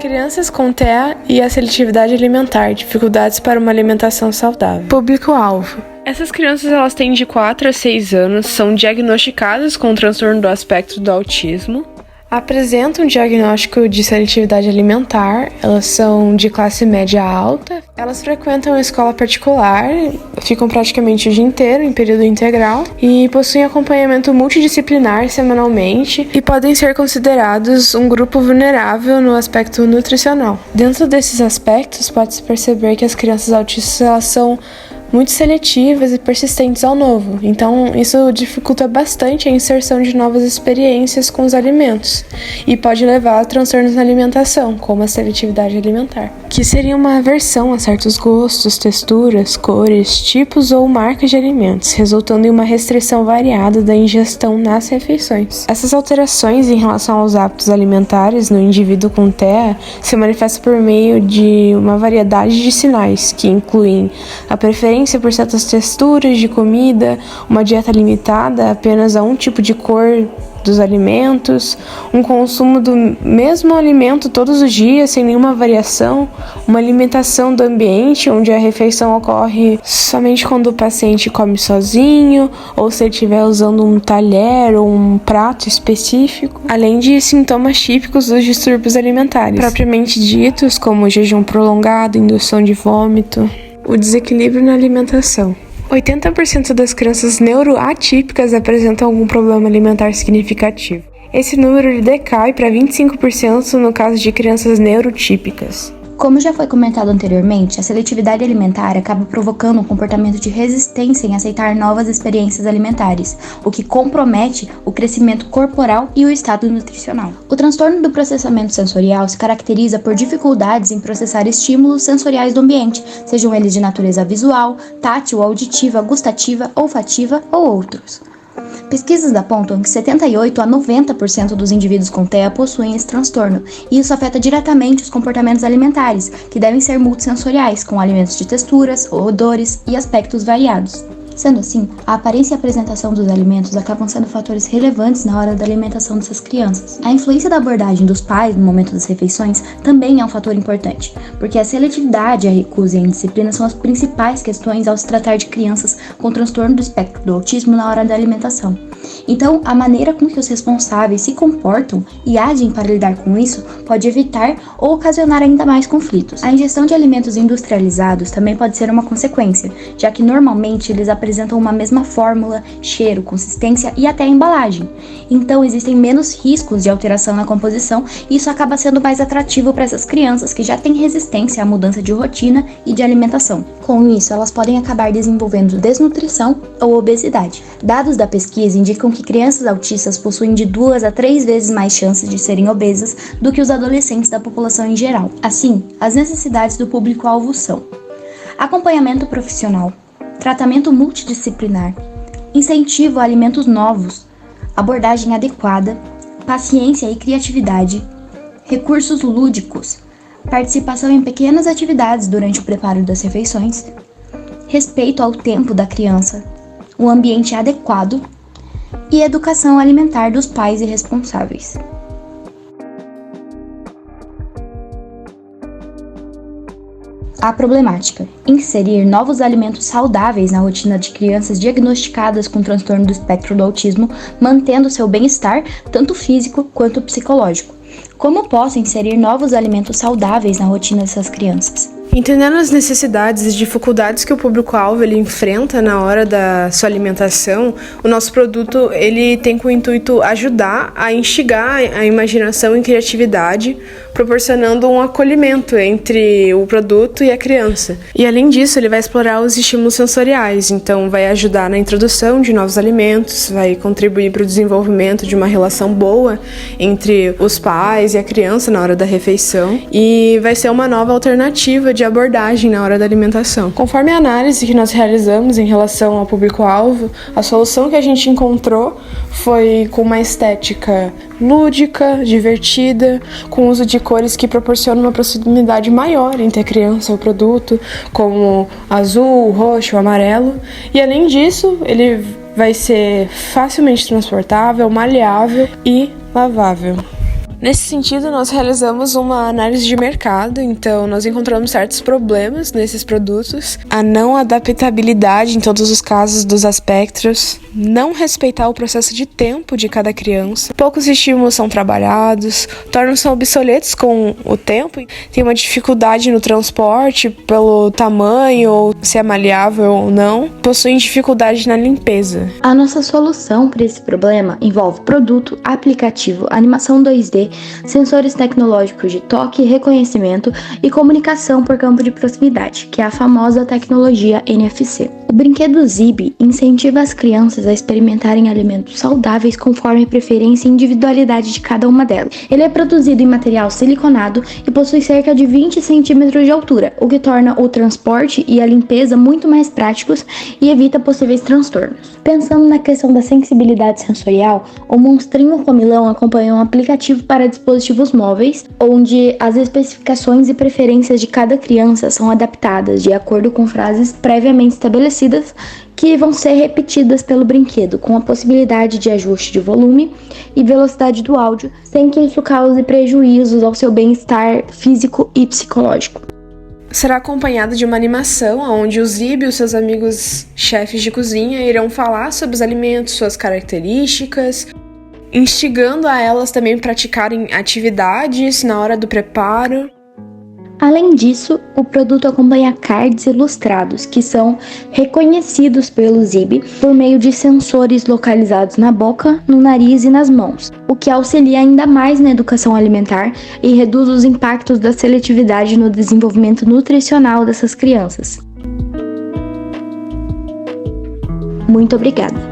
Crianças com TEA e a seletividade alimentar, dificuldades para uma alimentação saudável. Público-alvo. Essas crianças elas têm de 4 a 6 anos, são diagnosticadas com o transtorno do espectro do autismo, apresentam diagnóstico de seletividade alimentar, elas são de classe média alta, elas frequentam a escola particular, ficam praticamente o dia inteiro em período integral e possuem acompanhamento multidisciplinar semanalmente e podem ser considerados um grupo vulnerável no aspecto nutricional. Dentro desses aspectos, pode-se perceber que as crianças autistas elas são muito seletivas e persistentes ao novo, então isso dificulta bastante a inserção de novas experiências com os alimentos e pode levar a transtornos na alimentação, como a seletividade alimentar, que seria uma aversão a certos gostos, texturas, cores, tipos ou marcas de alimentos, resultando em uma restrição variada da ingestão nas refeições. Essas alterações em relação aos hábitos alimentares no indivíduo com TEA se manifestam por meio de uma variedade de sinais, que incluem a preferência por certas texturas de comida, uma dieta limitada apenas a um tipo de cor dos alimentos, um consumo do mesmo alimento todos os dias sem nenhuma variação, uma limitação do ambiente onde a refeição ocorre somente quando o paciente come sozinho ou se ele estiver usando um talher ou um prato específico, além de sintomas típicos dos distúrbios alimentares, propriamente ditos como jejum prolongado, indução de vômito, o desequilíbrio na alimentação. 80% das crianças neuroatípicas apresentam algum problema alimentar significativo. Esse número decai para 25% no caso de crianças neurotípicas. Como já foi comentado anteriormente, a seletividade alimentar acaba provocando um comportamento de resistência em aceitar novas experiências alimentares, o que compromete o crescimento corporal e o estado nutricional. O transtorno do processamento sensorial se caracteriza por dificuldades em processar estímulos sensoriais do ambiente, sejam eles de natureza visual, tátil, auditiva, gustativa, olfativa ou outros. Pesquisas apontam que 78 a 90% dos indivíduos com TEA possuem esse transtorno, e isso afeta diretamente os comportamentos alimentares, que devem ser multissensoriais, com alimentos de texturas, odores e aspectos variados. Sendo assim, a aparência e a apresentação dos alimentos acabam sendo fatores relevantes na hora da alimentação dessas crianças. A influência da abordagem dos pais no momento das refeições também é um fator importante, porque a seletividade, a recusa e a indisciplina são as principais questões ao se tratar de crianças com transtorno do espectro do autismo na hora da alimentação. Então, a maneira com que os responsáveis se comportam e agem para lidar com isso pode evitar ou ocasionar ainda mais conflitos. A ingestão de alimentos industrializados também pode ser uma consequência, já que normalmente eles apresentam uma mesma fórmula, cheiro, consistência e até embalagem. Então, existem menos riscos de alteração na composição e isso acaba sendo mais atrativo para essas crianças que já têm resistência à mudança de rotina e de alimentação. Com isso, elas podem acabar desenvolvendo desnutrição ou obesidade. Dados da pesquisa indicam que crianças autistas possuem de 2 a 3 vezes mais chances de serem obesas do que os adolescentes da população em geral. Assim, as necessidades do público-alvo são: acompanhamento profissional, tratamento multidisciplinar, incentivo a alimentos novos, abordagem adequada, paciência e criatividade, recursos lúdicos, participação em pequenas atividades durante o preparo das refeições, respeito ao tempo da criança, um ambiente adequado e educação alimentar dos pais e responsáveis. A problemática: inserir novos alimentos saudáveis na rotina de crianças diagnosticadas com transtorno do espectro do autismo, mantendo seu bem-estar, tanto físico quanto psicológico. Como posso inserir novos alimentos saudáveis na rotina dessas crianças? Entendendo as necessidades e dificuldades que o público-alvo ele enfrenta na hora da sua alimentação, o nosso produto ele tem como intuito ajudar a instigar a imaginação e criatividade, proporcionando um acolhimento entre o produto e a criança. E além disso, ele vai explorar os estímulos sensoriais, então vai ajudar na introdução de novos alimentos, vai contribuir para o desenvolvimento de uma relação boa entre os pais e a criança na hora da refeição e vai ser uma nova alternativa de abordagem na hora da alimentação. Conforme a análise que nós realizamos em relação ao público-alvo, a solução que a gente encontrou foi com uma estética lúdica, divertida, com uso de cores que proporcionam uma proximidade maior entre a criança e o produto, como azul, roxo, amarelo. E além disso, ele vai ser facilmente transportável, maleável e lavável. Nesse sentido, nós realizamos uma análise de mercado, então nós encontramos certos problemas nesses produtos, a não adaptabilidade em todos os casos dos aspectos, não respeitar o processo de tempo de cada criança, poucos estímulos são trabalhados, tornam-se obsoletos com o tempo, tem uma dificuldade no transporte pelo tamanho, ou se é maleável ou não, possuem dificuldade na limpeza. A nossa solução para esse problema envolve produto, aplicativo, animação 2D, sensores tecnológicos de toque e reconhecimento e comunicação por campo de proximidade, que é a famosa tecnologia NFC. O brinquedo Zibi incentiva as crianças a experimentarem alimentos saudáveis conforme a preferência e individualidade de cada uma delas. Ele é produzido em material siliconado e possui cerca de 20 centímetros de altura, o que torna o transporte e a limpeza muito mais práticos e evita possíveis transtornos. Pensando na questão da sensibilidade sensorial, o Monstrinho Comilão acompanha um aplicativo para dispositivos móveis, onde as especificações e preferências de cada criança são adaptadas de acordo com frases previamente estabelecidas que vão ser repetidas pelo brinquedo, com a possibilidade de ajuste de volume e velocidade do áudio, sem que isso cause prejuízos ao seu bem-estar físico e psicológico. Será acompanhado de uma animação onde o Zibi e os seus amigos chefes de cozinha irão falar sobre os alimentos, suas características, instigando a elas também praticarem atividades na hora do preparo. Além disso, o produto acompanha cards ilustrados, que são reconhecidos pelo Zibi por meio de sensores localizados na boca, no nariz e nas mãos, o que auxilia ainda mais na educação alimentar e reduz os impactos da seletividade no desenvolvimento nutricional dessas crianças. Muito obrigada!